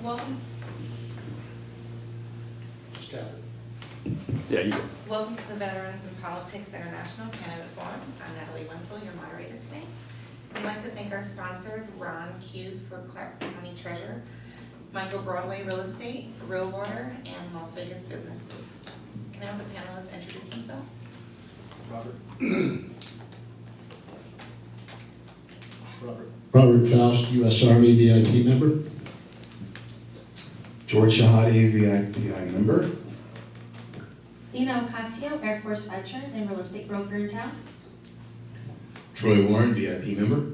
Welcome. Just tap it. Yeah, you go. Welcome to the Veterans in Politics International Candidate Forum. I'm Natalie, your moderator today. We'd like to thank our sponsors, Ron Q for Clark County Treasurer, Michael Broadway Real Estate, Real Water, and Las Vegas Business Suites. Can I have the panelists introduce themselves? Robert Foust, US Army VIP member. George Chehade VIPI member. Lena Ocasio, Air Force veteran and real estate broker in town. Troy Warren, VIP member.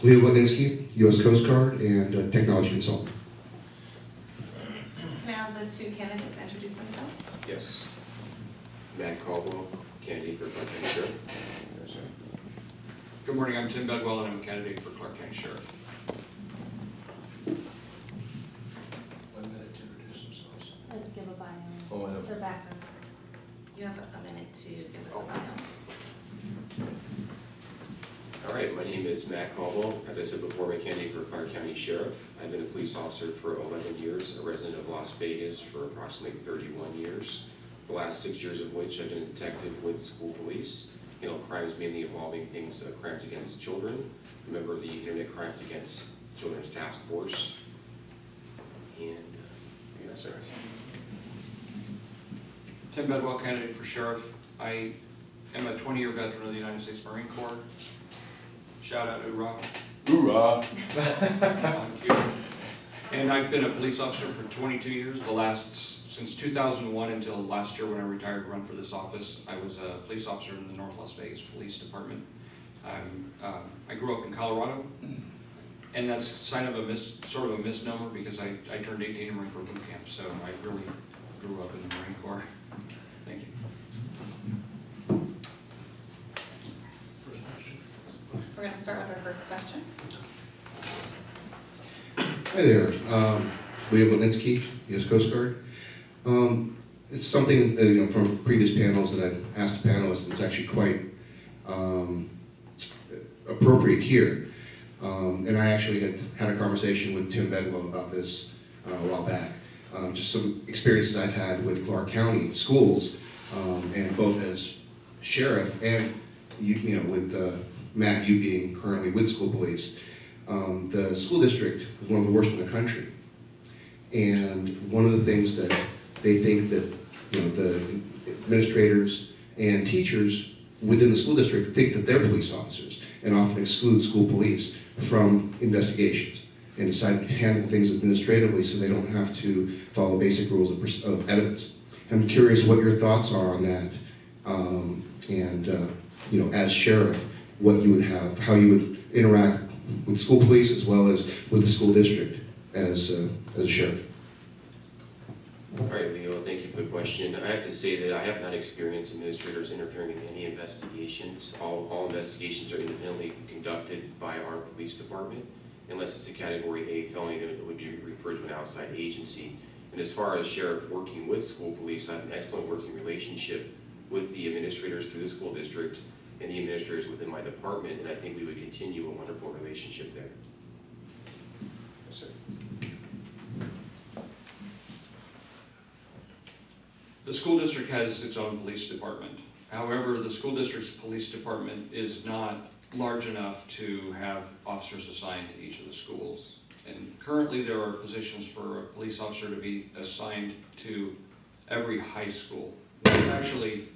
Lena Bletnitsky US Coastguard and technology consultant. Can I have the two candidates introduce themselves? Yes. Matt Caldwell, candidate for Clark County Sheriff. Good morning, I'm Tim Bedwell and I'm a candidate for Clark County Sheriff. 1 minute to introduce themselves. Give a bio. Oh, I know. Their background. You have a minute to give us a bio. All right, my name is Matt Caldwell. As I said before, I'm a candidate for Clark County Sheriff. I've been a police officer for 11 years, a resident of Las Vegas for approximately 31 years, the last 6 years of which I've been a detective with school police. Crimes mainly involving things, crimes against children, a member of the Internet Crimes Against Children's Task Force, and yes, sir. Tim Bedwell, candidate for Sheriff. I am a 20-year veteran of the United States Marine Corps. Shout out, hoorah. Hoorah! Thank you. And I've been a police officer for 22 years, since 2001 until last year when I retired to run for this office. I was a police officer in the North Las Vegas Police Department. I grew up in Colorado, and that's sort of a misnomer because I turned 18 in Marine Corps boot camp, so I really grew up in the Marine Corps. Thank you. First question. We're going to start with our first question. Hi there, Lena Bletnitsky, US Coast Guard. It's something that, from previous panels that I've asked the panelists, and it's actually quite appropriate here. And I actually had a conversation with Tim Bedwell about this a while back. Just some experiences I've had with Clark County schools, and both as sheriff and with Matt, you being currently with school police. The school district is one of the worst in the country, and one of the things that they think that the administrators and teachers within the school district think that they're police officers, and often exclude school police from investigations and decide to handle things administratively so they don't have to follow basic rules of evidence. I'm curious what your thoughts are on that, as sheriff, what you would have, how you would interact with school police as well as with the school district as a sheriff. All right, Leo, thank you for the question. I have to say that I have not experienced administrators interfering in any investigations. All investigations are independently conducted by our police department, unless it's a Category A felony that would be referred to an outside agency. And as far as sheriff working with school police, I have an excellent working relationship with the administrators through the school district and the administrators within my department, and I think we would continue a wonderful relationship there. Yes, sir. The school district has its own police department. However, the school district's police department is not large enough to have officers assigned to each of the schools. And currently there are positions for a police officer to be assigned to every high school. There's actually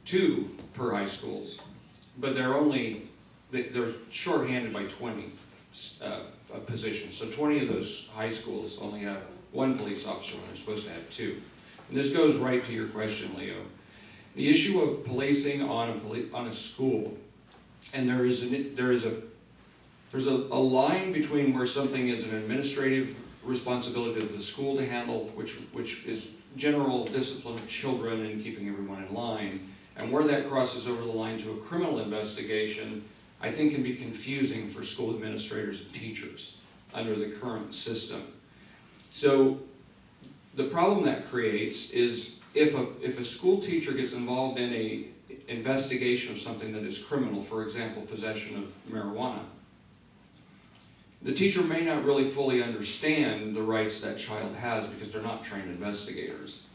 2 per high schools, but they're shorthanded by 20 positions. So 20 of those high schools only have 1 police officer when they're supposed to have 2. And this goes right to your question, Leo. The issue of policing on a school, and there's a line between where something is an administrative responsibility of the school to handle, which is general discipline of children and keeping everyone in line, and where that crosses over the line to a criminal investigation, I think can be confusing for school administrators and teachers under the current system. So the problem that creates is if a school teacher gets involved in a investigation of something that is criminal, for example, possession of marijuana, the teacher may not really fully understand the rights that child has because they're not trained investigators.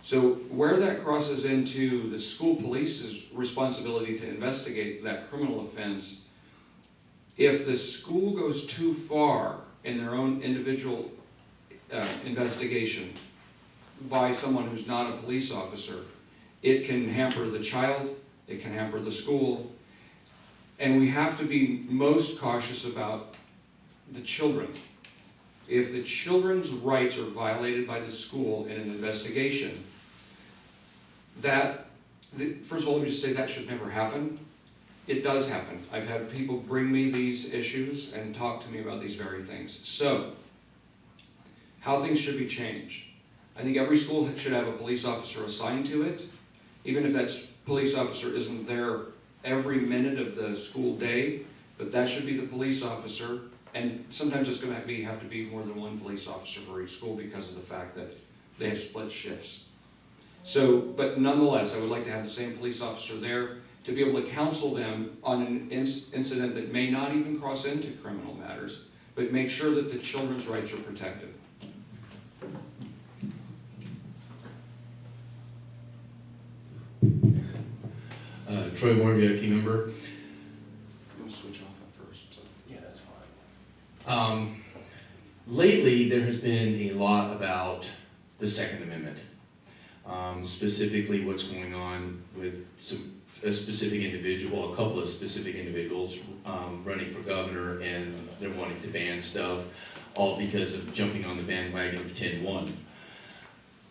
So where that crosses into the school police's responsibility to investigate that criminal offense, if the school goes too far in their own individual investigation by someone who's not a police officer, it can hamper the child, it can hamper the school, and we have to be most cautious about the children. If the children's rights are violated by the school in an investigation, first of all, let me just say that should never happen. It does happen. I've had people bring me these issues and talk to me about these very things. So, how things should be changed. I think every school should have a police officer assigned to it, even if that police officer isn't there every minute of the school day, but that should be the police officer. And sometimes it's going to have to be more than one police officer for each school because of the fact that they have split shifts. So, but nonetheless, I would like to have the same police officer there to be able to counsel them on an incident that may not even cross into criminal matters, but make sure that the children's rights are protected. Troy Warren, VIP member. I'm going to switch off at first. So. Yeah, that's fine. Lately, there has been a lot about the Second Amendment, specifically what's going on with a specific individual, a couple of specific individuals running for governor, and they're wanting to ban stuff, all because of jumping on the bandwagon of 10-1.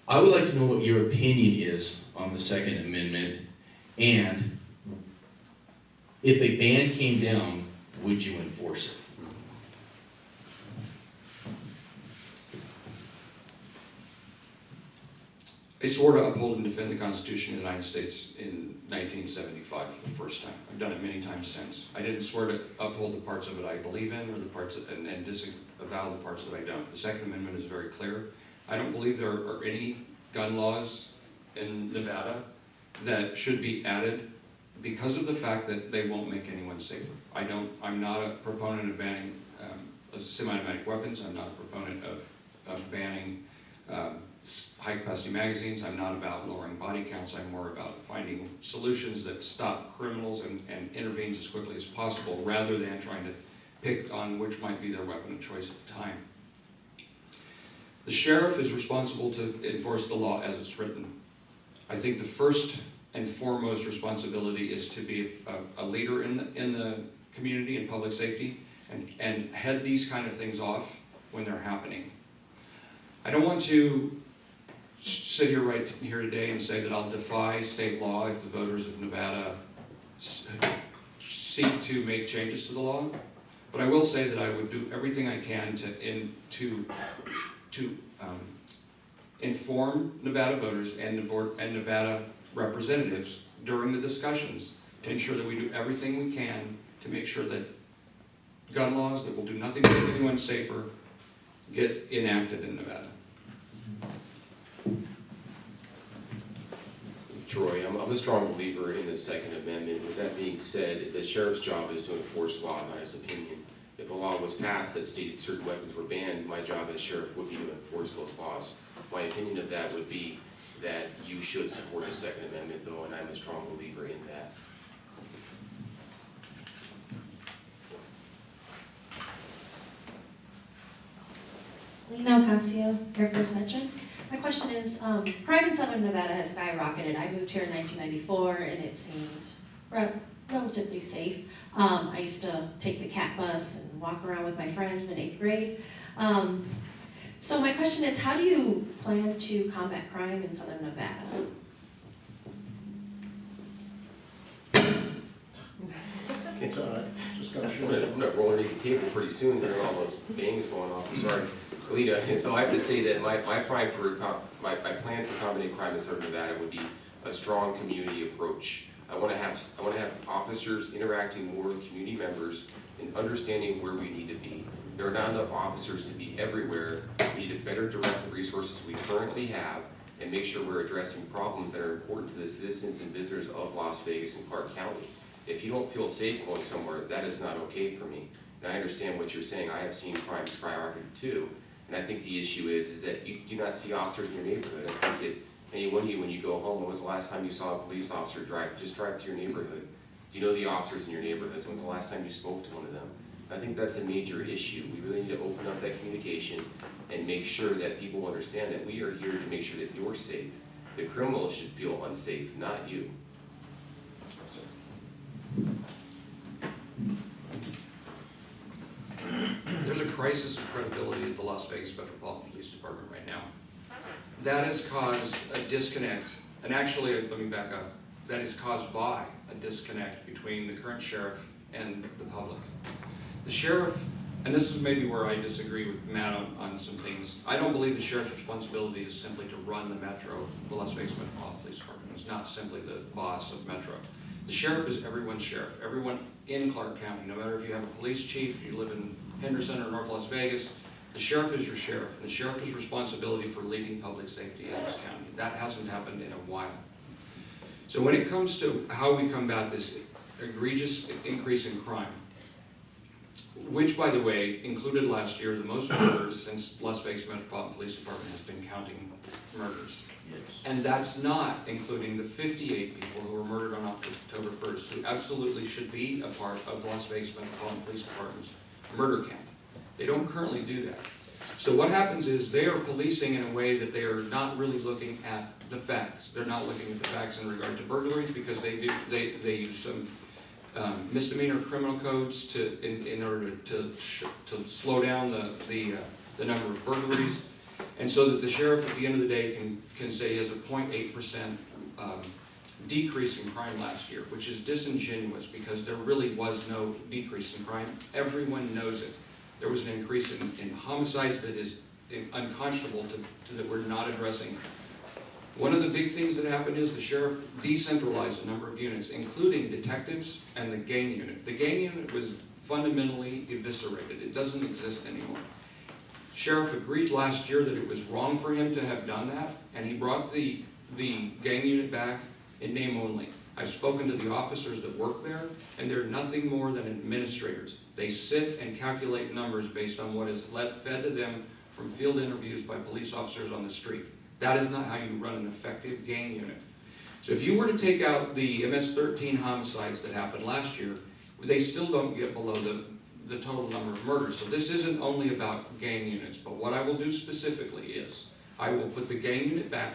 I would like to know what your opinion is on the Second Amendment, and if a ban came down, would you enforce it? I swore to uphold and defend the Constitution of the United States in 1975 for the first time. I've done it many times since. I didn't swear to uphold the parts of it I believe in, or the parts and disavow the parts that I don't. The Second Amendment is very clear. I don't believe there are any gun laws in Nevada that should be added because of the fact that they won't make anyone safer. I'm not a proponent of banning semi-automatic weapons. I'm not a proponent of banning high-capacity magazines. I'm not about lowering body counts. I'm more about finding solutions that stop criminals and intervenes as quickly as possible, rather than trying to pick on which might be their weapon of choice at the time. The sheriff is responsible to enforce the law as it's written. I think the first and foremost responsibility is to be a leader in the community and public safety, and head these kind of things off when they're happening. I don't want to sit here right here today and say that I'll defy state law if the voters of Nevada seek to make changes to the law, but I will say that I would do everything I can to inform Nevada voters and Nevada representatives during the discussions to ensure that we do everything we can to make sure that gun laws that will do nothing to make anyone safer get enacted in Nevada. Troy, I'm a strong believer in the Second Amendment. With that being said, the sheriff's job is to enforce law, not his opinion. If a law was passed that stated certain weapons were banned, my job as sheriff would be to enforce those laws. My opinion of that would be that you should support the Second Amendment, though, and I'm a strong believer in that. Lena Ocasio, Air Force veteran. My question is, crime in Southern Nevada has skyrocketed. I moved here in 1994 and it seemed relatively safe. I used to take the cat bus and walk around with my friends in 8th grade. So my question is, how do you plan to combat crime in Southern Nevada? It's all right, just gotta show I'm it. gonna roll underneath the table pretty soon. There are all those bangs going off. I'm sorry, Lita. So I have to say that my plan for combating crime in Southern Nevada would be a strong community approach. I want to have officers interacting more with community members and understanding where we need to be. There are not enough officers to be everywhere. We need to better direct the resources we currently have and make sure we're addressing problems that are important to the citizens and visitors of Las Vegas and Clark County. If you don't feel safe going somewhere, that is not okay for me. And I understand what you're saying. I have seen crime skyrocket too. And I think the issue is that you do not see officers in your neighborhood. I think any one of you, when you go home, when was the last time you saw a police officer drive through your neighborhood? You know the officers in your neighborhoods. When was the last time you spoke to one of them? I think that's a major issue. We really need to open up that communication and make sure that people understand that we are here to make sure that you're safe. The criminals should feel unsafe, not you. There's a crisis of credibility at the Las Vegas Metropolitan Police Department right now. That has caused a disconnect, and actually, let me back up, that is caused by a disconnect between the current sheriff and the public. The sheriff, and this is maybe where I disagree with Matt on some things, I don't believe the sheriff's responsibility is simply to run the Metro, the Las Vegas Metropolitan Police Department. It's not simply the boss of Metro. The sheriff is everyone's sheriff, everyone in Clark County, no matter if you have a police chief, you live in Henderson or North Las Vegas, the sheriff is your sheriff, and the sheriff has responsibility for leading public safety in this county. That hasn't happened in a while. So when it comes to how we combat this egregious increase in crime, which, by the way, included last year the most murders since Las Vegas Metropolitan Police Department has been counting murders. Yes. And that's not including the 58 people who were murdered on October 1st, who absolutely should be a part of the Las Vegas Metropolitan Police Department's murder count. They don't currently do that. So what happens is they are policing in a way that they are not really looking at the facts. They're not looking at the facts in regard to burglaries because they use some misdemeanor criminal codes in order to slow down the number of burglaries, and so that the sheriff at the end of the day can say he has a 0.8% decrease in crime last year, which is disingenuous because there really was no decrease in crime. Everyone knows it. There was an increase in homicides that is unconscionable that we're not addressing. One of the big things that happened is the sheriff decentralized a number of units, including detectives and the gang unit. The gang unit was fundamentally eviscerated. It doesn't exist anymore. Sheriff agreed last year that it was wrong for him to have done that, and he brought the gang unit back in name only. I've spoken to the officers that work there, and they're nothing more than administrators. They sit and calculate numbers based on what is fed to them from field interviews by police officers on the street. That is not how you run an effective gang unit. So if you were to take out the MS-13 homicides that happened last year, they still don't get below the total number of murders. So this isn't only about gang units, but what I will do specifically is I will put the gang unit back,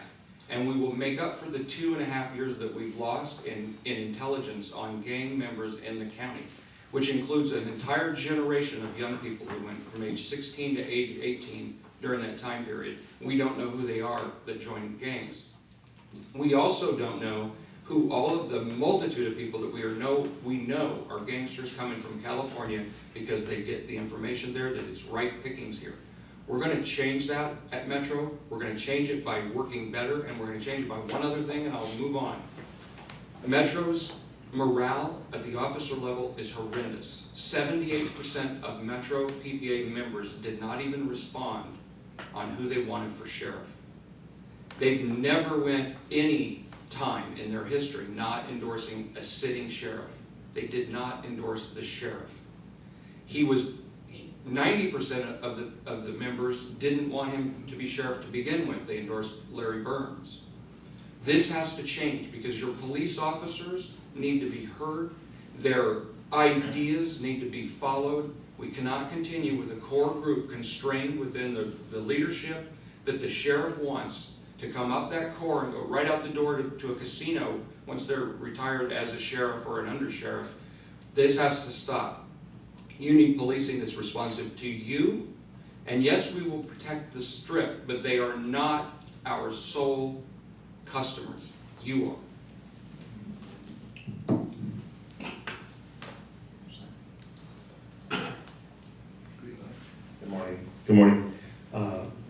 and we will make up for the 2.5 years that we've lost in intelligence on gang members in the county, which includes an entire generation of young people who went from age 16 to age 18 during that time period. We don't know who they are that joined gangs. We also don't know who all of the multitude of people that we know are gangsters coming from California because they get the information there that it's right pickings here. We're going to change that at Metro. We're going to change it by working better, and we're going to change it by one other thing, and I'll move on. Metro's morale at the officer level is horrendous. 78% of Metro PPA members did not even respond on who they wanted for sheriff. They've never went any time in their history not endorsing a sitting sheriff. They did not endorse the sheriff. 90% of the members didn't want him to be sheriff to begin with. They endorsed Larry Burns. This has to change because your police officers need to be heard. Their ideas need to be followed. We cannot continue with a core group constrained within the leadership that the sheriff wants to come up that core and go right out the door to a casino once they're retired as a sheriff or an undersheriff. This has to stop. You need policing that's responsive to you. And yes, we will protect the Strip, but they are not our sole customers. You are. Good morning. Good morning.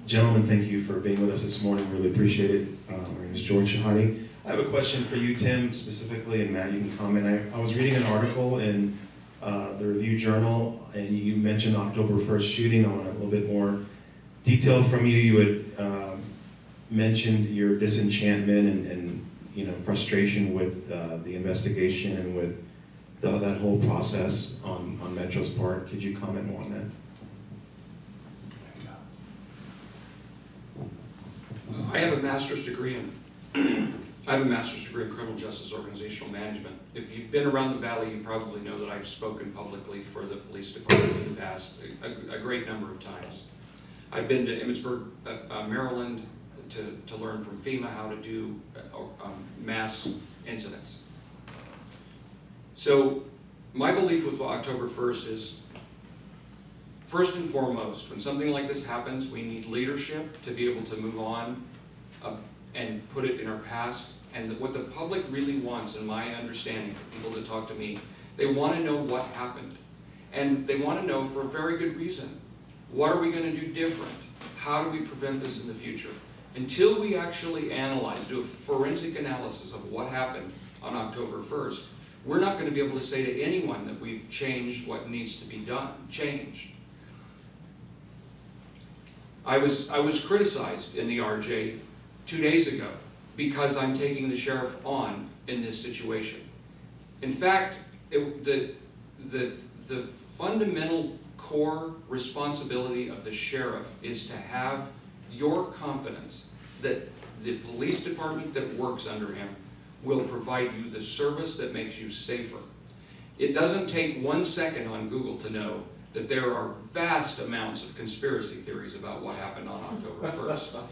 Gentlemen, thank you for being with us this morning. Really appreciate it. My name is George Chehade. I have a question for you, Tim, specifically, and Matt, you can comment. I was reading an article in the Review Journal, and you mentioned October 1st shooting. I want a little bit more detail from you. You had mentioned your disenchantment and frustration with the investigation and with that whole process on Metro's part. Could you comment more on that? I have a master's degree in criminal justice organizational management. If you've been around the valley, you probably know that I've spoken publicly for the police department in the past a great number of times. I've been to Emmitsburg, Maryland, to learn from FEMA how to do mass incidents. So my belief with October 1st is, first and foremost, when something like this happens, we need leadership to be able to move on and put it in our past. And what the public really wants, in my understanding, for people that talk to me, they want to know what happened. And they want to know for a very good reason. What are we going to do different? How do we prevent this in the future? Until we actually analyze, do a forensic analysis of what happened on October 1st, we're not going to be able to say to anyone that we've changed what needs to be done, changed. I was criticized in the RJ 2 days ago because I'm taking the sheriff on in this situation. In fact, the fundamental core responsibility of the sheriff is to have your confidence that the police department that works under him will provide you the service that makes you safer. It doesn't take 1 second on Google to know that there are vast amounts of conspiracy theories about what happened on October 1st.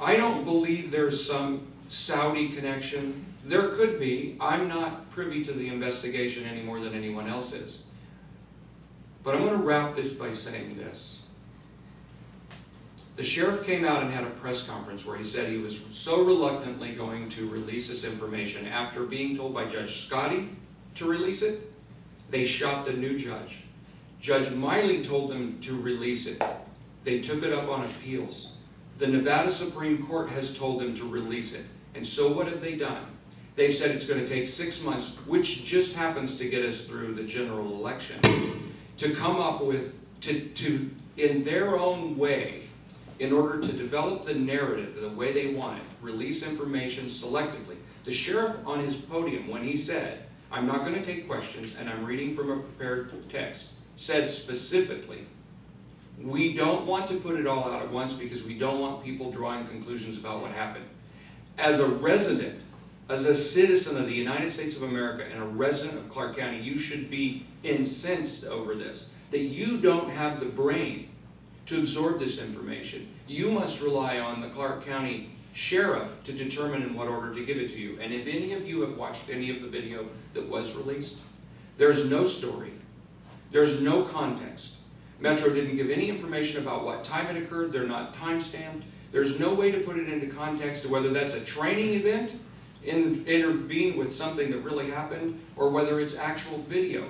I don't believe there's some Saudi connection. There could be. I'm not privy to the investigation any more than anyone else is. But I'm going to wrap this by saying this. The sheriff came out and had a press conference where he said he was so reluctantly going to release this information after being told by Judge Scotty to release it. They shot the new judge. Judge Miley told them to release it. They took it up on appeals. The Nevada Supreme Court has told them to release it. And so what have they done? They've said it's going to take 6 months, which just happens to get us through the general election, to come up with, to in their own way, in order to develop the narrative the way they want it, release information selectively. The sheriff on his podium, when he said, I'm not going to take questions and I'm reading from a prepared text, said specifically, we don't want to put it all out at once because we don't want people drawing conclusions about what happened. As a resident, as a citizen of the United States of America and a resident of Clark County, you should be incensed over this, that you don't have the brain to absorb this information. You must rely on the Clark County Sheriff to determine in what order to give it to you. And if any of you have watched any of the video that was released, there's no story. There's no context. Metro didn't give any information about what time it occurred. They're not time-stamped. There's no way to put it into context of whether that's a training event, intervene with something that really happened, or whether it's actual video.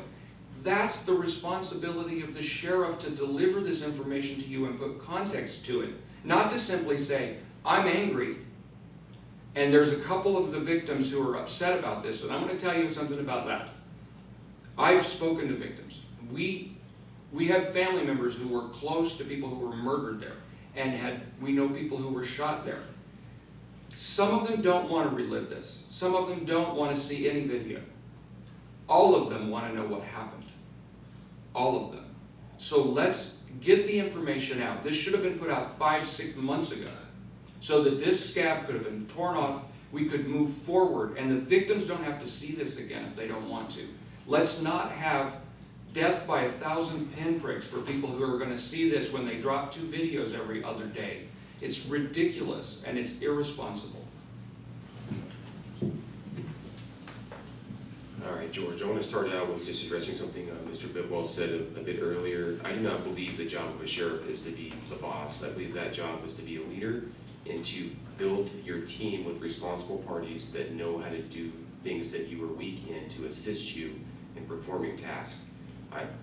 That's the responsibility of the sheriff, to deliver this information to you and put context to it. Not to simply say, I'm angry, and there's a couple of the victims who are upset about this, and I'm going to tell you something about that. I've spoken to victims. We have family members who were close to people who were murdered there, and we know people who were shot there. Some of them don't want to relive this. Some of them don't want to see any video. All of them want to know what happened. All of them. So let's get the information out. This should have been put out 5-6 months ago, so that this scab could have been torn off, we could move forward, and the victims don't have to see this again if they don't want to. Let's not have death by 1,000 pinpricks for people who are going to see this when they drop 2 videos every other day. It's ridiculous and it's irresponsible. All right, George, I want to start out with just addressing something Mr. Bedwell said a bit earlier. I do not believe the job of a sheriff is to be the boss. I believe that job is to be a leader and to build your team with responsible parties that know how to do things that you are weak in to assist you in performing tasks.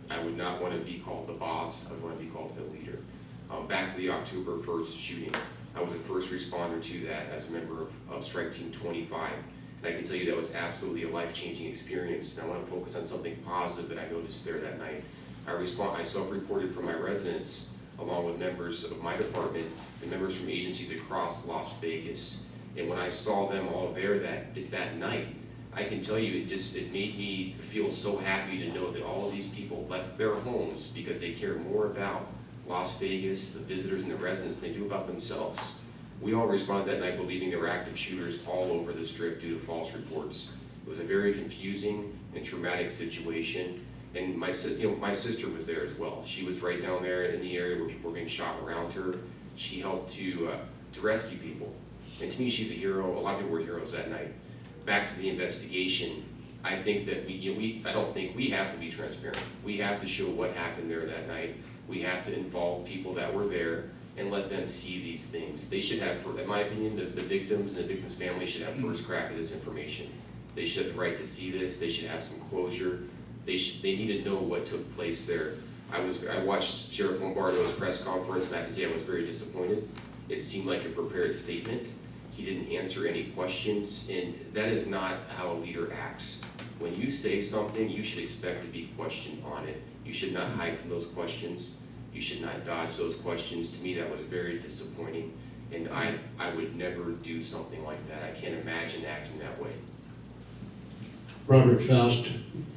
I would not want to be called the boss. I would want to be called the leader. Back to the October 1st shooting. I was a first responder to that as a member of Strike Team 25. And I can tell you that was absolutely a life-changing experience. And I want to focus on something positive that I noticed there that night. I self-reported from my residents, along with members of my department and members from agencies across Las Vegas. And when I saw them all there that night, I can tell you, it made me feel so happy to know that all of these people left their homes because they care more about Las Vegas, the visitors and the residents than they do about themselves. We all responded that night believing there were active shooters all over the Strip due to false reports. It was a very confusing and traumatic situation, and my sister was there as well. She was right down there in the area where people were being shot around her. She helped to rescue people, and to me, she's a hero. A lot of people were heroes that night. Back to the investigation, I think that I don't think we have to be transparent. We have to show what happened there that night. We have to involve people that were there and let them see these things. They should have, in my opinion, the victims and the victims' families should have first crack at this information. They should have the right to see this. They should have some closure. They need to know what took place there. I watched Sheriff Lombardo's press conference, and I have to say I was very disappointed. It seemed like a prepared statement. He didn't answer any questions, and that is not how a leader acts. When you say something, you should expect to be questioned on it. You should not hide from those questions. You should not dodge those questions. To me, that was very disappointing, and I would never do something like that. I can't imagine acting that way. Robert Foust,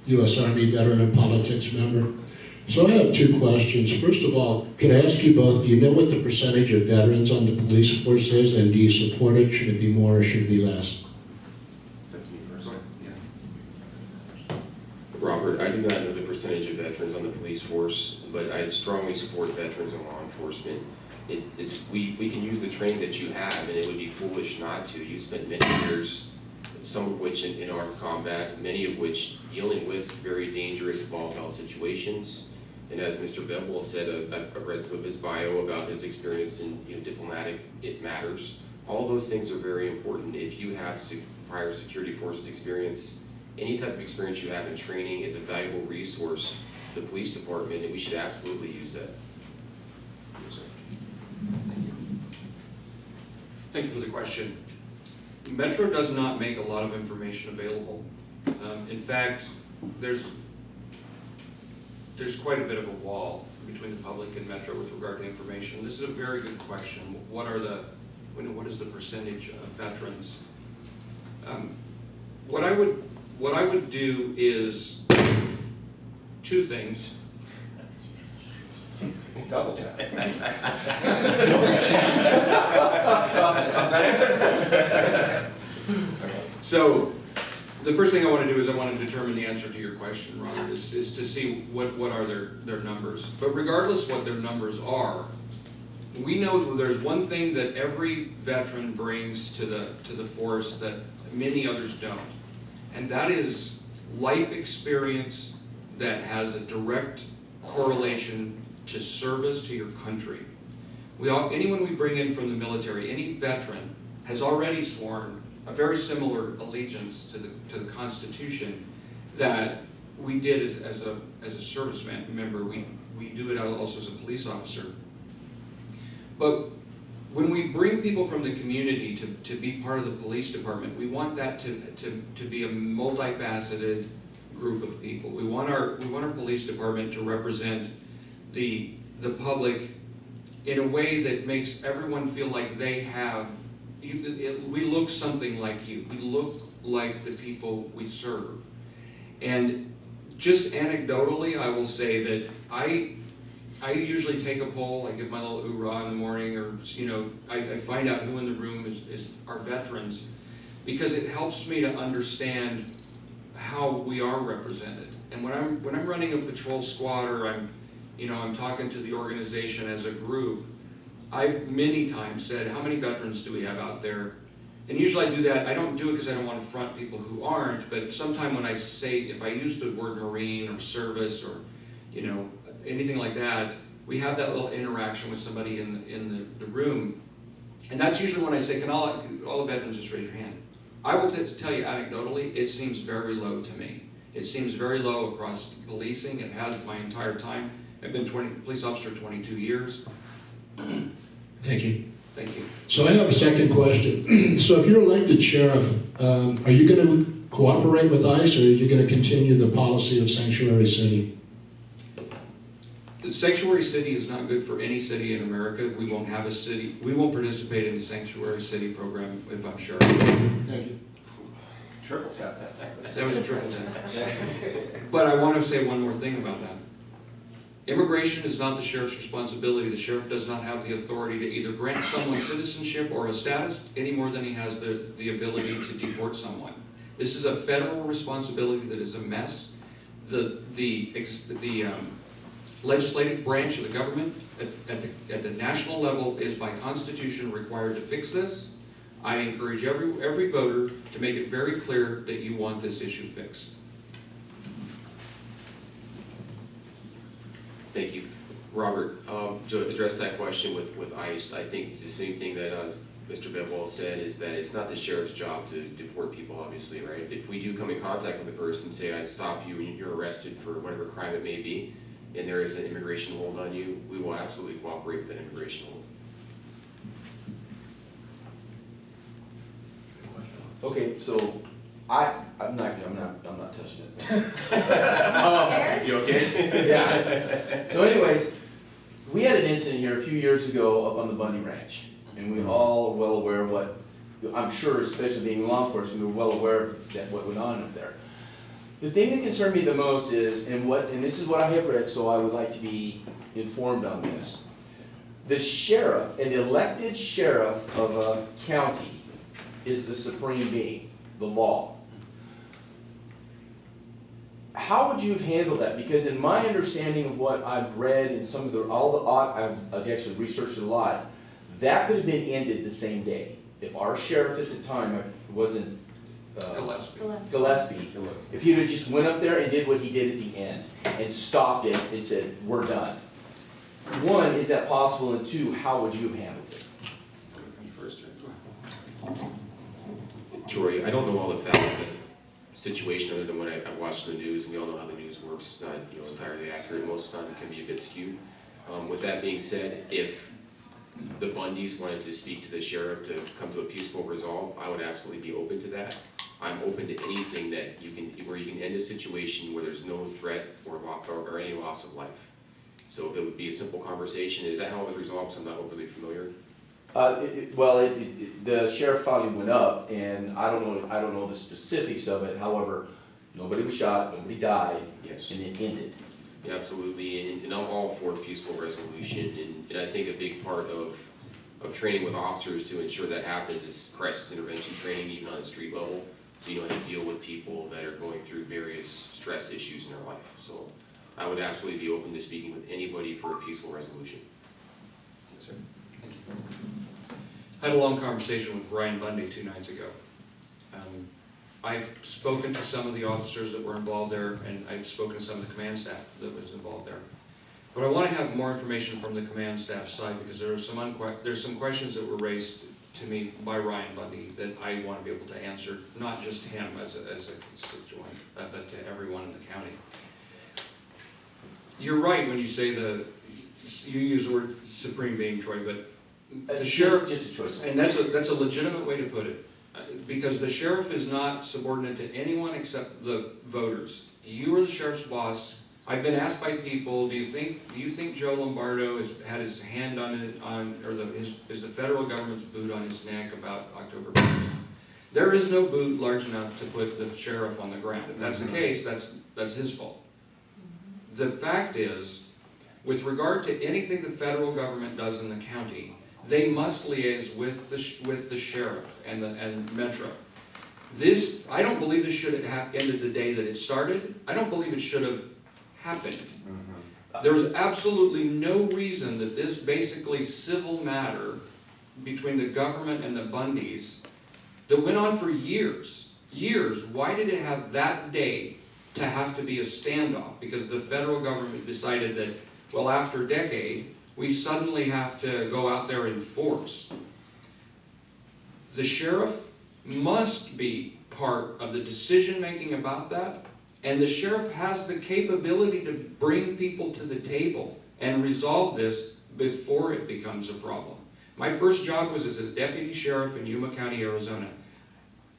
U.S. Army veteran and politics member. So I have two questions. First of all, can I ask you both, do you know what the percentage of veterans on the police force is, and do you support it? Should it be more or should it be less? It's up to me first. Yeah. Robert, I do not know the percentage of veterans on the police force, but I strongly support veterans in law enforcement. We can use the training that you have, and it would be foolish not to. You spent many years, some of which in armed combat, many of which dealing with very dangerous volatile health situations. And as Mr. Bedwell said, I've read some of his bio about his experience in diplomatic matters. All those things are very important. If you have prior security forces experience, any type of experience you have in training is a valuable resource to the police department, and we should absolutely use that. Yes, sir. Thank you. Thank you for the question. Metro does not make a lot of information available. In fact, there's quite a bit of a wall between the public and Metro with regard to information. This is a very good question. What is the percentage of veterans? What I would do is two things. Double tap. So, the first thing I want to do is I want to determine the answer to your question, Robert, is to see what are their numbers. But regardless what their numbers are, we know there's one thing that every veteran brings to the force that many others don't, and that is life experience that has a direct correlation to service to your country. Anyone we bring in from the military, any veteran, has already sworn a very similar allegiance to the Constitution that we did as a service member. We do it also as a police officer. But when we bring people from the community to be part of the police department, we want that to be a multifaceted group of people. We want our police department to represent the public in a way that makes everyone feel like they have. We look something like you. We look like the people we serve. And just anecdotally, I will say that I usually take a poll. I give my little hoorah in the morning, or I find out who in the room is our veterans, because it helps me to understand how we are represented. And when I'm running a patrol squad, or I'm talking to the organization as a group, I've many times said, how many veterans do we have out there? And usually I do that. I don't do it because I don't want to front people who aren't, but sometime when if I use the word Marine or service or anything like that, we have that little interaction with somebody in the room. And that's usually when I say, can all the veterans just raise your hand? I will tell you anecdotally, it seems very low to me. It seems very low across policing. It has my entire time. I've been police officer 22 years. Thank you. Thank you. So I have a second question. So if you're elected sheriff, are you going to cooperate with ICE, or are you going to continue the policy of sanctuary city? The sanctuary city is not good for any city in America. We won't have a city. We won't participate in the sanctuary city program if I'm sheriff. Thank you. Triple tap, tap, tap. That was a triple tap. But I want to say one more thing about that. Immigration is not the sheriff's responsibility. The sheriff does not have the authority to either grant someone citizenship or a status any more than he has the ability to deport someone. This is a federal responsibility that is a mess. The legislative branch of the government at the national level is by constitution required to fix this. I encourage every voter to make it very clear that you want this issue fixed. Thank you. Robert, to address that question with ICE, I think the same thing that Mr. Bedwell said is that it's not the sheriff's job to deport people, obviously, right? If we do come in contact with a person, say I stop you and you're arrested for whatever crime it may be, and there is an immigration hold on you, we will absolutely cooperate with that immigration hold. Okay, so I'm not touching it. You okay? Yeah. So anyways, we had an incident here a few years ago up on the Bundy Ranch, and we all are well aware of what, I'm sure, especially being law enforcement, we were well aware of that what went on up there. The thing that concerned me the most is, and this is what I have read, so I would like to be informed on this. The sheriff, an elected sheriff of a county, is the supreme being, the law. How would you have handled that? Because in my understanding of what I've read and some of I've actually researched a lot, that could have been ended the same day. If our sheriff at the time wasn't Gillespie, if he would have just went up there and did what he did at the end and stopped it and said, we're done. One, is that possible? And two, how would you have handled it? You first, Troy, I don't know all the facts of the situation other than what I watched in the news, and we all know how the news works. It's not entirely accurate. Most of the time it can be a bit skewed. With that being said, if the Bundys wanted to speak to the sheriff to come to a peaceful resolve, I would absolutely be open to that. I'm open to anything that where you can end a situation where there's no threat or any loss of life. So it would be a simple conversation. Is that how it was resolved? So I'm not overly familiar. The sheriff finally went up, and I don't know the specifics of it. However, nobody was shot, nobody died, Yes. and it ended. Yeah, absolutely, and I'm all for peaceful resolution, and I think a big part of training with officers to ensure that happens is crisis intervention training, even on a street level, so you know how to deal with people that are going through various stress issues in their life. So I would absolutely be open to speaking with anybody for a peaceful resolution. Yes, sir. I had a long conversation with Brian Bundy 2 nights ago. I've spoken to some of the officers that were involved there, and I've spoken to some of the command staff that was involved there. But I want to have more information from the command staff side, because there's some questions that were raised to me by Ryan Bundy that I want to be able to answer, not just him as a constituent, but to everyone in the county. You're right when you say you use the word supreme being, Troy, but the sheriff, just a choice. and that's a legitimate way to put it, because the sheriff is not subordinate to anyone except the voters. You are the sheriff's boss. I've been asked by people, do you think Joe Lombardo has had his hand is the federal government's boot on his neck about October 1st? There is no boot large enough to put the sheriff on the ground. If that's the case, that's his fault. The fact is, with regard to anything the federal government does in the county, they must liaise with the sheriff and Metro. This, I don't believe this should have ended the day that it started. I don't believe it should have happened. There's absolutely no reason that this basically civil matter between the government and the Bundys that went on for years, why did it have that day to have to be a standoff? Because the federal government decided that, well, after a decade, we suddenly have to go out there and force. The sheriff must be part of the decision-making about that, and the sheriff has the capability to bring people to the table and resolve this before it becomes a problem. My first job was as deputy sheriff in Yuma County, Arizona.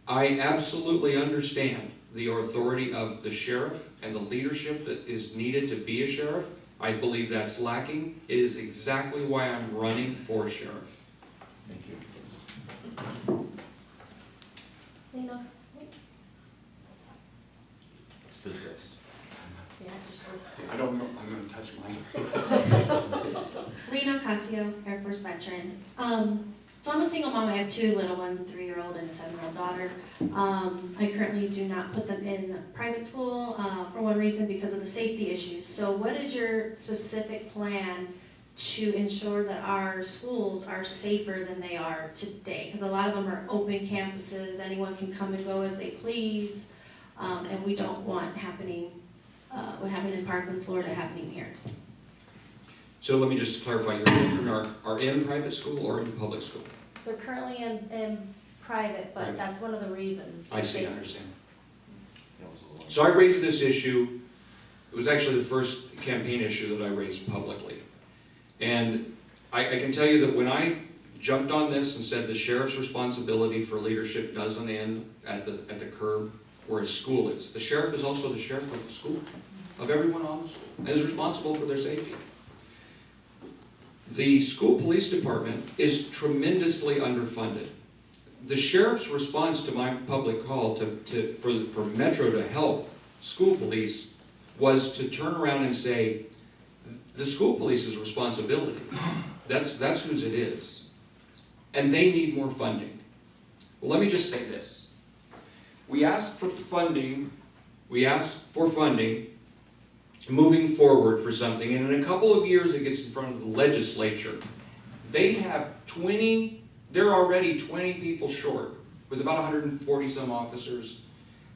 I absolutely understand the authority of the sheriff and the leadership that is needed to be a sheriff. I believe that's lacking. It is exactly why I'm running for sheriff. Thank you. Lena, possessed. The Exorcist. I don't know, I'm gonna touch mine. Lena Ocasio, Air Force veteran. So I'm a single mom. I have two little ones, a 3-year-old and a 7-year-old daughter. I currently do not put them in private school for one reason, because of the safety issues. So what is your specific plan to ensure that our schools are safer than they are today? Because a lot of them are open campuses, anyone can come and go as they please, and we don't want happening, what happened in Parkland, Florida, happening here. So let me just clarify, your children are in private school or in public school? They're currently in private, but Private. that's one of the reasons. I see, I understand. So I raised this issue, it was actually the first campaign issue that I raised publicly. And I can tell you that when I jumped on this and said the sheriff's responsibility for leadership doesn't end at the curb where his school is. The sheriff is also the sheriff of the school, of everyone on the school, and is responsible for their safety. The school police department is tremendously underfunded. The sheriff's response to my public call for Metro to help school police was to turn around and say, the school police's responsibility, that's whose it is. And they need more funding. Well, let me just say this. We asked for funding moving forward for something, and in a couple of years it gets in front of the legislature. They're already 20 people short, with about 140 some officers.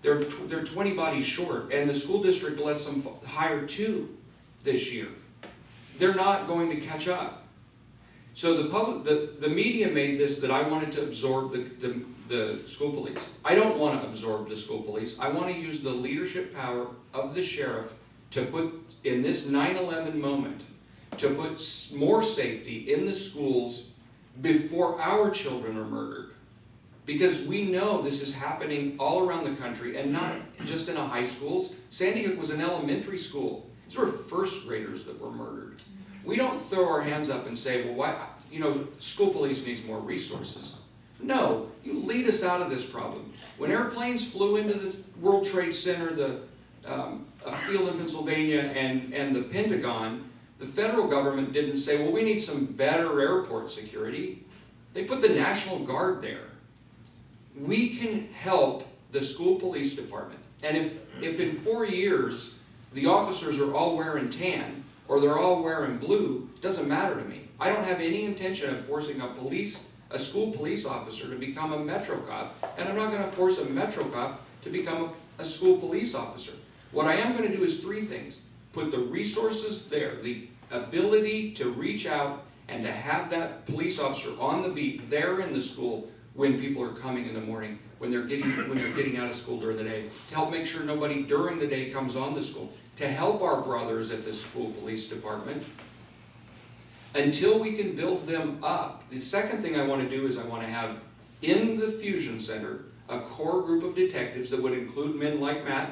They're 20 bodies short, and the school district lets them hire 2 this year. They're not going to catch up. So the media made this that I wanted to absorb the school police. I don't want to absorb the school police. I want to use the leadership power of the sheriff to put, in this 9/11 moment, to put more safety in the schools before our children are murdered. Because we know this is happening all around the country, and not just in high schools. Sandy Hook was an elementary school. These were first graders that were murdered. We don't throw our hands up and say, well, why, school police needs more resources. No, you lead us out of this problem. When airplanes flew into the World Trade Center, a field in Pennsylvania, and the Pentagon, the federal government didn't say, well, we need some better airport security. They put the National Guard there. We can help the school police department. And if in 4 years the officers are all wearing tan or they're all wearing blue, it doesn't matter to me. I don't have any intention of forcing a school police officer to become a Metro cop, and I'm not going to force a Metro cop to become a school police officer. What I am going to do is 3 things. Put the resources there, the ability to reach out and to have that police officer on the beat there in the school when people are coming in the morning, when they're getting out of school during the day, to help make sure nobody during the day comes on the school, to help our brothers at the school police department until we can build them up. The second thing I want to do is I want to have in the Fusion Center a core group of detectives that would include men like Matt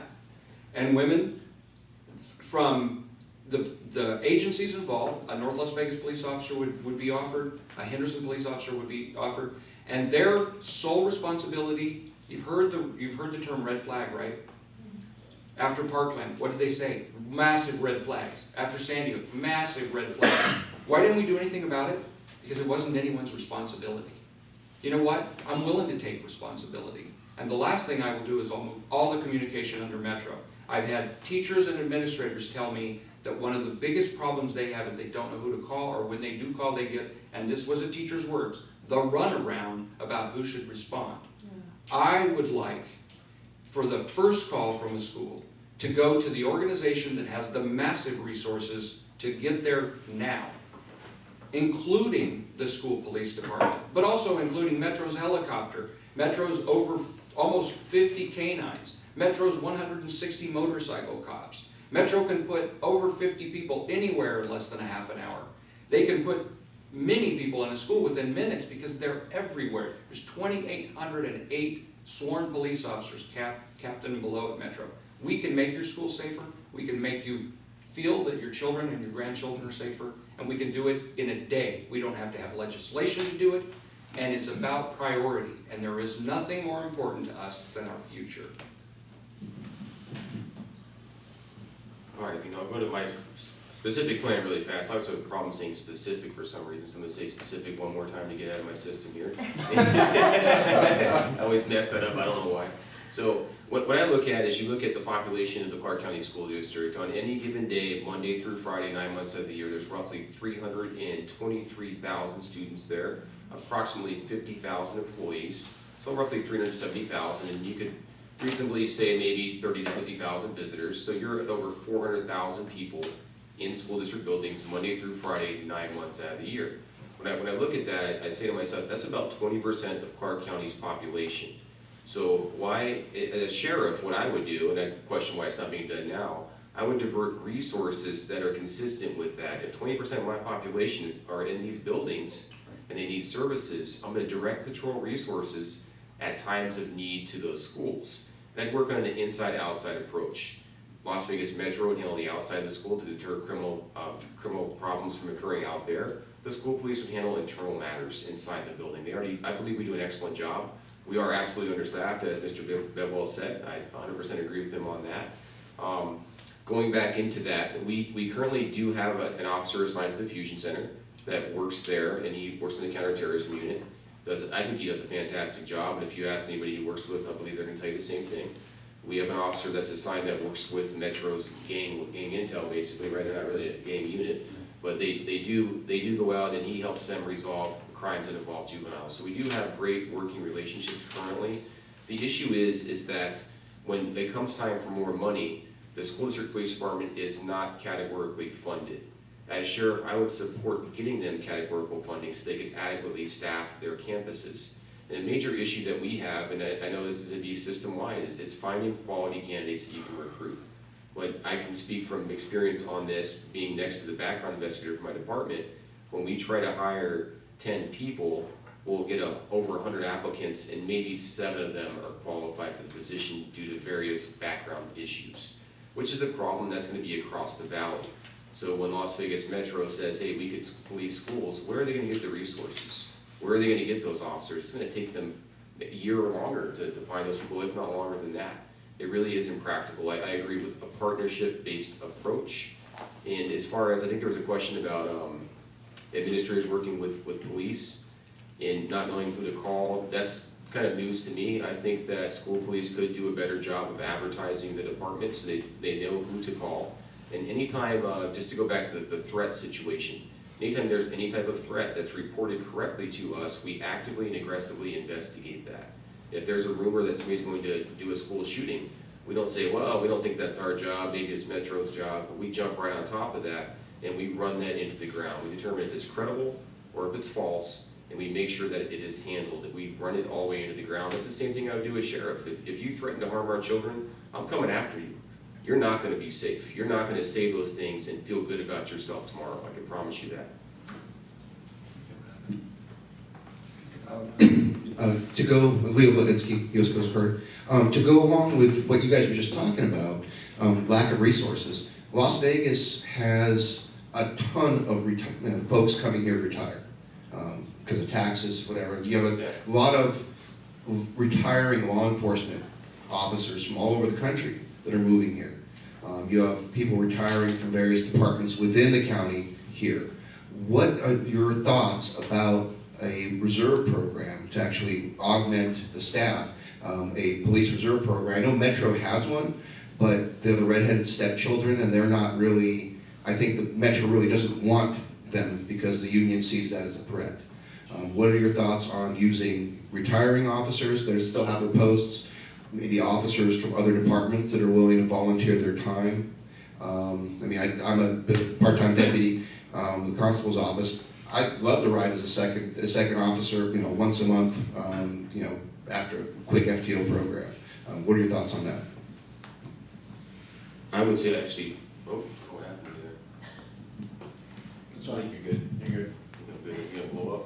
and women from the agencies involved. A North Las Vegas police officer would be offered, a Henderson police officer would be offered, and their sole responsibility, you've heard the term red flag, right? After Parkland, what did they say? Massive red flags. After Sandy Hook, massive red flags. Why didn't we do anything about it? Because it wasn't anyone's responsibility. You know what? I'm willing to take responsibility. And the last thing I will do is I'll move all the communication under Metro. I've had teachers and administrators tell me that one of the biggest problems they have is they don't know who to call, or when they do call they get, and this was a teacher's words, the runaround about who should respond. I would like for the first call from a school to go to the organization that has the massive resources to get there now, including the school police department, but also including Metro's helicopter, Metro's over almost 50 canines, Metro's 160 motorcycle cops. Metro can put over 50 people anywhere in less than a half an hour. They can put many people in a school within minutes because they're everywhere. There's 2,808 sworn police officers, captain and below at Metro. We can make your school safer. We can make you feel that your children and your grandchildren are safer, and we can do it in a day. We don't have to have legislation to do it, and it's about priority, and there is nothing more important to us than our future. All right, I'll go to my specific plan really fast. I always have a problem saying specific for some reason, so I'm gonna say specific one more time to get out of my system here. I always mess that up, I don't know why. So what I look at is you look at the population of the Clark County School District. On any given day, Monday through Friday, 9 months of the year, there's roughly 323,000 students there, approximately 50,000 employees, so roughly 370,000, and you could reasonably say maybe 30 to 50,000 visitors. So you're at over 400,000 people in school district buildings Monday through Friday, 9 months out of the year. When I look at that, I say to myself, that's about 20% of Clark County's population. So why, as a sheriff, what I would do, and I question why it's not being done now, I would divert resources that are consistent with that. If 20% of my population are in these buildings and they need services, I'm gonna direct patrol resources at times of need to those schools. And I'd work on an inside-outside approach. Las Vegas Metro would handle the outside of the school to deter criminal problems from occurring out there. The school police would handle internal matters inside the building. I believe we do an excellent job. We are absolutely understaffed, as Mr. Bedwell said. I 100% agree with him on that. Going back into that, we currently do have an officer assigned to the Fusion Center that works there, and he works in the counterterrorism unit. I think he does a fantastic job, and if you ask anybody he works with, I believe they're gonna tell you the same thing. We have an officer that's assigned that works with Metro's gang intel, basically, right? They're not really a gang unit, but they do go out and he helps them resolve crimes that involve juveniles. So we do have great working relationships currently. The issue is that when it comes time for more money, the school district police department is not categorically funded. As sheriff, I would support getting them categorical funding so they could adequately staff their campuses. And a major issue that we have, and I know this is going to be system-wide, is finding quality candidates that you can recruit. But I can speak from experience on this, being next to the background investigator for my department. When we try to hire 10 people, we'll get over 100 applicants, and maybe 7 of them are qualified for the position due to various background issues, which is a problem that's going to be across the valley. So when Las Vegas Metro says, hey, we could police schools, where are they going to get the resources? Where are they going to get those officers? It's going to take them a year or longer to find those people, if not longer than that. It really is impractical. I agree with a partnership-based approach. And as far as, I think there was a question about administrators working with police and not knowing who to call. That's kind of news to me. I think that school police could do a better job of advertising the department so they know who to call. And anytime, just to go back to the threat situation, anytime there's any type of threat that's reported correctly to us, we actively and aggressively investigate that. If there's a rumor that somebody's going to do a school shooting, we don't say, well, we don't think that's our job, maybe it's Metro's job, but we jump right on top of that and we run that into the ground. We determine if it's credible or if it's false, and we make sure that it is handled, that we run it all the way into the ground. That's the same thing I would do as sheriff. If you threaten to harm our children, I'm coming after you. You're not going to be safe. You're not going to say those things and feel good about yourself tomorrow. I can promise you that. To go, Lena Bletnitsky US Coastguard, to go along with what you guys were just talking about, lack of resources. Las Vegas has a ton of folks coming here to retire because of taxes, whatever. You have a lot of retiring law enforcement officers from all over the country that are moving here. You have people retiring from various departments within the county here. What are your thoughts about a reserve program to actually augment the staff, a police reserve program? I know Metro has one, but they're the redheaded stepchildren, and they're not really, I think the Metro really doesn't want them because the union sees that as a threat. What are your thoughts on using retiring officers that still have their posts, maybe officers from other departments that are willing to volunteer their time? I'm a part-time deputy in the constable's office. I'd love to ride as a second officer, once a month, after a quick FTO program. What are your thoughts on that? I would say actually, what happened there? So I think you're good. You're good. It's gonna blow up.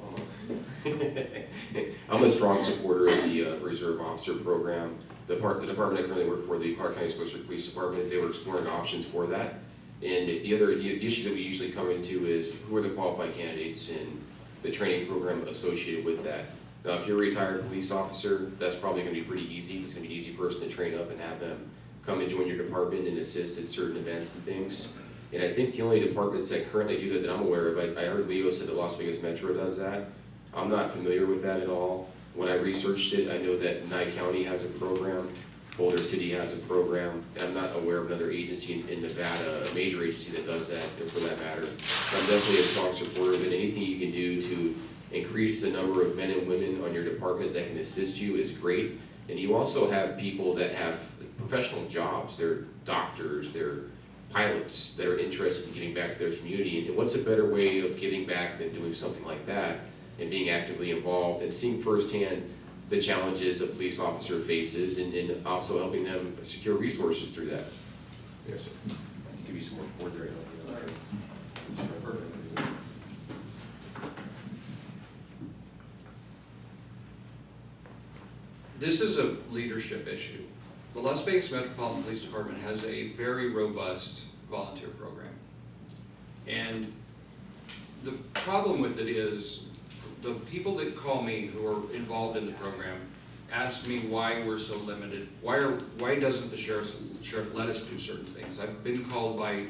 I'm a strong supporter of the reserve officer program. The department I currently work for, the Clark County School District Police Department, they were exploring options for that. And the issue that we usually come into is who are the qualified candidates and the training program associated with that. Now, if you're a retired police officer, that's probably going to be pretty easy. It's going to be an easy person to train up and have them come and join your department and assist at certain events and things. And I think the only departments that currently do that I'm aware of, I heard Leo said that Las Vegas Metro does that. I'm not familiar with that at all. When I researched it, I know that Nye County has a program, Boulder City has a program, and I'm not aware of another agency in Nevada, a major agency that does that, for that matter. I'm definitely a strong supporter of it. Anything you can do to increase the number of men and women on your department that can assist you is great. And you also have people that have professional jobs. They're doctors, they're pilots that are interested in giving back to their community. And what's a better way of giving back than doing something like that and being actively involved and seeing firsthand the challenges a police officer faces and also helping them secure resources through that. Yes, sir. I can give you some more board there. Perfect. This is a leadership issue. The Las Vegas Metropolitan Police Department has a very robust volunteer program. And the problem with it is the people that call me who are involved in the program ask me why we're so limited. Why doesn't the sheriff let us do certain things? I've been called by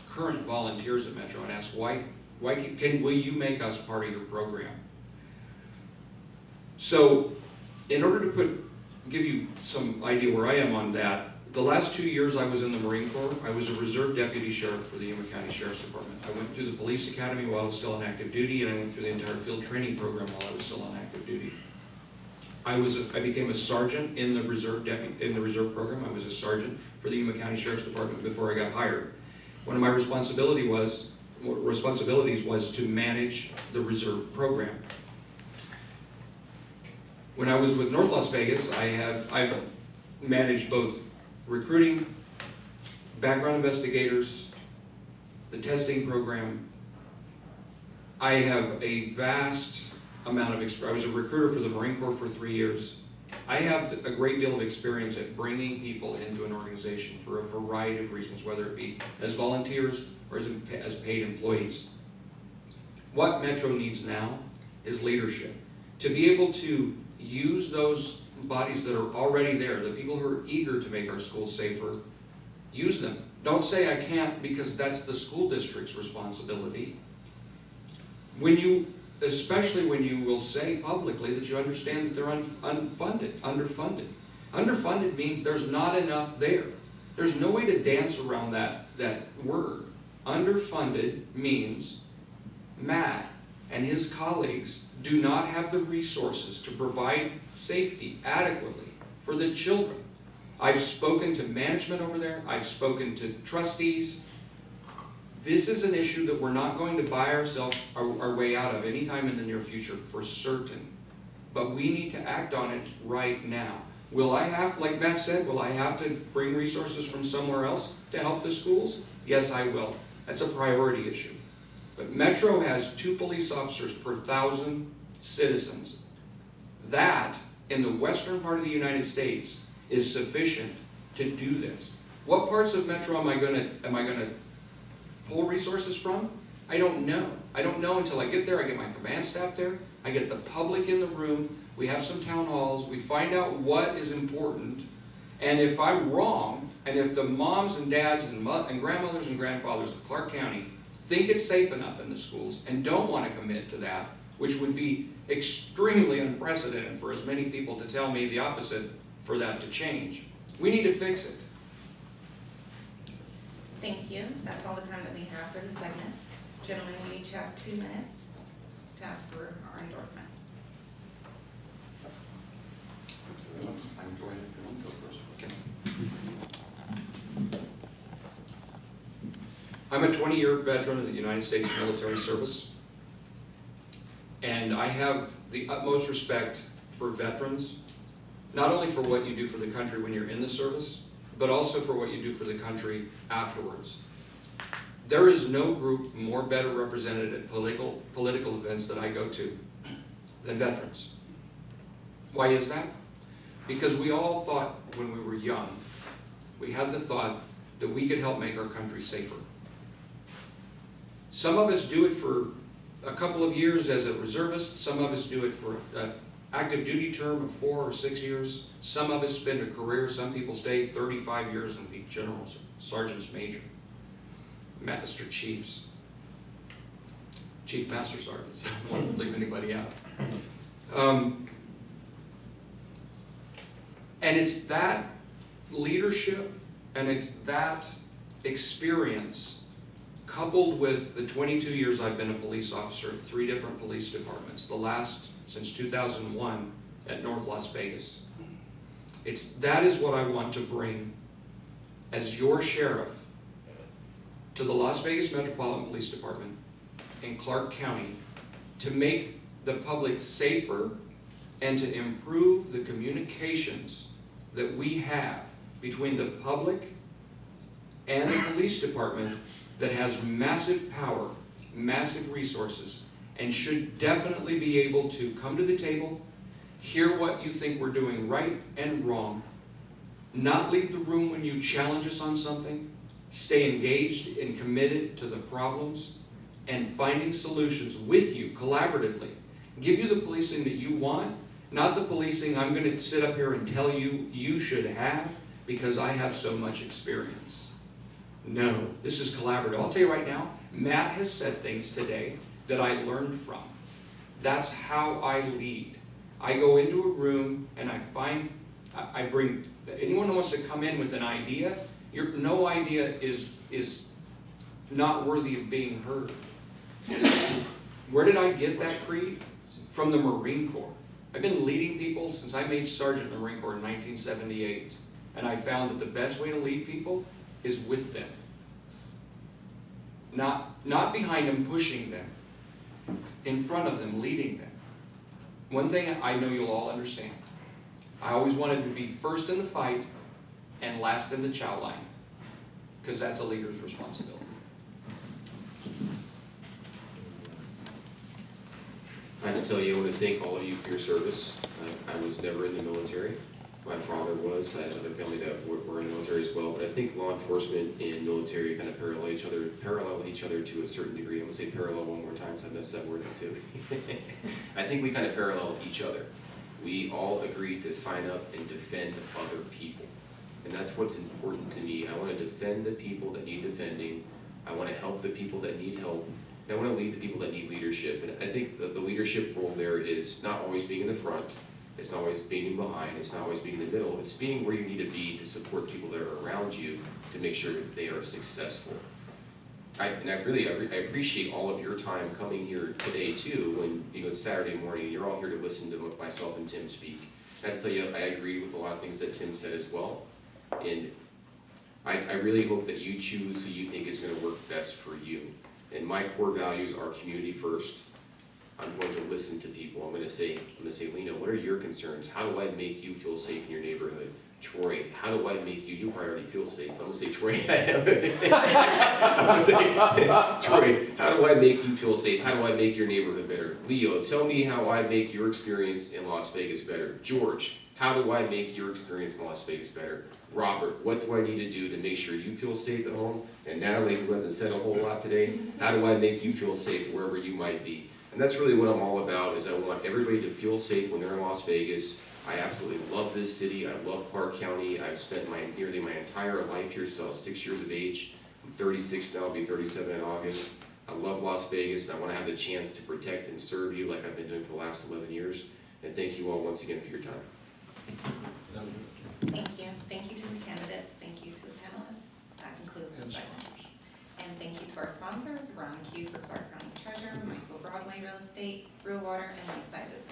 current volunteers at Metro and asked will you make us part of your program? So in order to give you some idea where I am on that, the last 2 years I was in the Marine Corps. I was a reserve deputy sheriff for the Yuma County Sheriff's Department. I went through the police academy while I was still on active duty, and I went through the entire field training program while I was still on active duty. I became a sergeant in the reserve program. I was a sergeant for the Yuma County Sheriff's Department before I got hired. One of my responsibilities was to manage the reserve program. When I was with North Las Vegas, I've managed both recruiting, background investigators, the testing program. I have a vast amount of experience. I was a recruiter for the Marine Corps for 3 years. I have a great deal of experience at bringing people into an organization for a variety of reasons, whether it be as volunteers or as paid employees. What Metro needs now is leadership. To be able to use those bodies that are already there, the people who are eager to make our schools safer, use them. Don't say I can't because that's the school district's responsibility. Especially when you will say publicly that you understand that they're underfunded. Underfunded means there's not enough there. There's no way to dance around that word. Underfunded means Matt and his colleagues do not have the resources to provide safety adequately for the children. I've spoken to management over there. I've spoken to trustees. This is an issue that we're not going to buy our way out of anytime in the near future for certain. But we need to act on it right now. Like Matt said, will I have to bring resources from somewhere else to help the schools? Yes, I will. That's a priority issue. But Metro has 2 police officers per 1,000 citizens. That, in the western part of the United States, is sufficient to do this. What parts of Metro am I gonna pull resources from? I don't know. I don't know until I get there. I get my command staff there. I get the public in the room. We have some town halls. We find out what is important. And if I'm wrong, and if the moms and dads and grandmothers and grandfathers of Clark County think it's safe enough in the schools and don't want to commit to that, which would be extremely unprecedented for as many people to tell me the opposite for that to change, we need to fix it. Thank you. That's all the time that we have for this segment. Gentlemen, we each have 2 minutes to ask for our endorsements. I'm going to go first. Okay. I'm a 20-year veteran of the United States military service, and I have the utmost respect for veterans, not only for what you do for the country when you're in the service, but also for what you do for the country afterwards. There is no group more better represented at political events that I go to than veterans. Why is that? Because we all thought when we were young, we had the thought that we could help make our country safer. Some of us do it for a couple of years as a reservist, some of us do it for active duty term of 4 or 6 years. Some of us spend a career, some people stay 35 years and be generals, sergeants major, master chiefs, chief master sergeants. I don't want to leave anybody out. And it's that leadership and it's that experience coupled with the 22 years I've been a police officer in 3 different police departments, the last since 2001 at North Las Vegas. That is what I want to bring as your sheriff to the Las Vegas Metropolitan Police Department in Clark County to make the public safer and to improve the communications that we have between the public and the police department that has massive power, massive resources, and should definitely be able to come to the table, hear what you think we're doing right and wrong, not leave the room when you challenge us on something, stay engaged and committed to the problems, and finding solutions with you collaboratively. Give you the policing that you want, not the policing I'm going to sit up here and tell you you should have because I have so much experience. No, this is collaborative. I'll tell you right now, Matt has said things today that I learned from. That's how I lead. I go into a room and I bring, anyone who wants to come in with an idea, no idea is not worthy of being heard. Where did I get that creed? From the Marine Corps. I've been leading people since I made sergeant in the Marine Corps in 1978. And I found that the best way to lead people is with them. Not behind them, pushing them. In front of them, leading them. One thing I know you'll all understand. I always wanted to be first in the fight and last in the chow line. Because that's a leader's responsibility. I have to tell you, I want to thank all of you for your service. I was never in the military. My father was. I have other family that were in the military as well. But I think law enforcement and military kind of parallel each other to a certain degree. I'm going to say parallel one more time, so I messed that word up too. I think we kind of parallel each other. We all agreed to sign up and defend other people. And that's what's important to me. I want to defend the people that need defending. I want to help the people that need help. And I want to lead the people that need leadership. And I think that the leadership role there is not always being in the front. It's not always being behind. It's not always being in the middle. It's being where you need to be to support people that are around you to make sure that they are successful. I appreciate all of your time coming here today too. When it's Saturday morning, and you're all here to listen to myself and Tim speak. And I have to tell you, I agree with a lot of things that Tim said as well. And I really hope that you choose who you think is going to work best for you. And my core values are community first. I'm going to listen to people. I'm going to say, Lena, what are your concerns? How do I make you feel safe in your neighborhood? Troy, how do I make you probably already feel safe. I'm going to say, Troy, Troy, how do I make you feel safe? How do I make your neighborhood better? Leo, tell me how I make your experience in Las Vegas better. George, how do I make your experience in Las Vegas better? Robert, what do I need to do to make sure you feel safe at home? And Natalie, who hasn't said a whole lot today, how do I make you feel safe wherever you might be? And that's really what I'm all about, is I want everybody to feel safe when they're in Las Vegas. I absolutely love this city. I love Clark County. I've spent nearly my entire life here since I was 6 years of age. I'm 36 now, I'll be 37 in August. I love Las Vegas, and I want to have the chance to protect and serve you like I've been doing for the last 11 years. And thank you all once again for your time. Thank you. Thank you to the candidates. Thank you to the panelists. That concludes the segment. And thank you to our sponsors, Ron Q for Clark County Treasurer, Michael Broadway Real Estate, Real Water, and Lakeside Business.